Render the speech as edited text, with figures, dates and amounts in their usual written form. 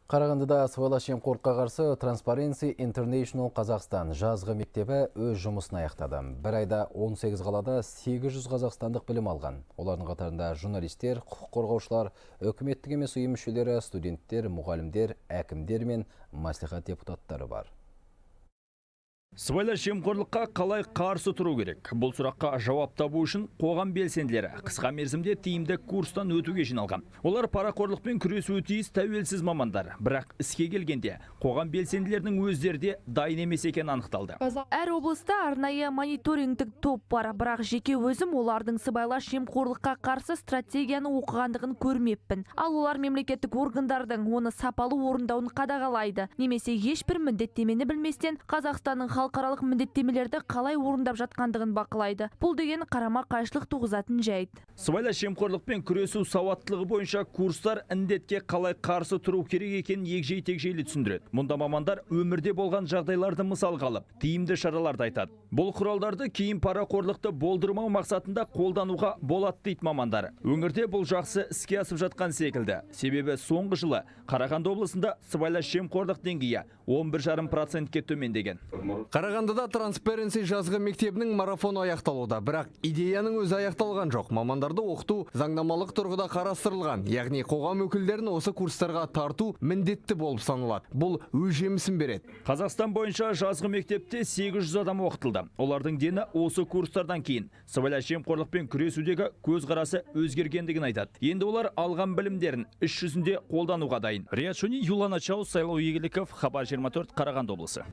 Қарағандыда сыбайлас жемқорлыққа қарсы Transparency International Қазақстан жазғы мектебі өз жұмысын аяқтады. Бір айда 18 қалада 800 қазақстандық білім алған. Олардың қатарында журналистер, құқық қорғаушылар, үкіметтік емес ұйым мүшелері, студенттер, мұғалімдер, әкімдер мен мәслихат депутаттары бар. Сыбайлас жемқорлыққа қалай қарсы тұру керек? Бұл сұраққа жауап табу үшін қоғам белсенділері қысқа мерзімде тиімді курстан өтуге жиналған. Олар парақорлықпен күресуі тиіс тәуелсіз мамандар. Бірақ іске келгенде қоғам белсенділерінің өздері де дайын емес екені анықталды. Әр облыста арнайы мониторингтік топ бар, бірақ жеке өзім олардың сыбайлас жемқорлыққа қарсы стратегияны оқығандығын көрмеппін. Ал олар мемлекеттік органдардың оны сапалы орындауын қадағалайды. Немесе ешбір міндеттемені білместен Қазақстанның халықаралық міндеттемелерді қалай орындап жатқандығын бақылайды. Бұл деген қарама қайшылық туғызатын жайт. Сыбайлас жемқорлықпен күресу сауаттылығы бойынша курстар індетке қалай қарсы тұру керек екенін егжей-тегжейлі түсіндіреді. Мұнда мамандар өмірде болған жағдайларды мысалға алып, тиімді шараларды айтады. Бұл құралдарды кейін парақорлықты болдырмау мақсатында қолдануға болады дейді мамандар. Өңірде бұл жақсы іске асып жатқан секілді. Себебі соңғы жылы Қарағанды облысында сыбайлас жемқорлық деңгейі 11,5%-ке төмендеген. Қарағандыда Transparency жазғы мектебінің марафоны аяқталуда, бірақ идеяның өзі аяқталған жоқ. Мамандарды оқыту заңнамалық тұрғыда қарастырылған, яғни қоғам өкілдерін осы курстарға тарту міндетті болып саналады. Бұл өз жемісін береді. Қазақстан бойынша жазғы мектепте 800 адам оқытылды. Олардың дені осы курстардан кейін сыбайлас жемқорлықпен күресудегі көзқарасы өзгергендігін айтады. Енді олар алған білімдерін іс жүзінде қолдануға дайын. Риат Шони, Юлана Чаус, Сайлау Егеліков, Хабар 24, Қарағанды облысы.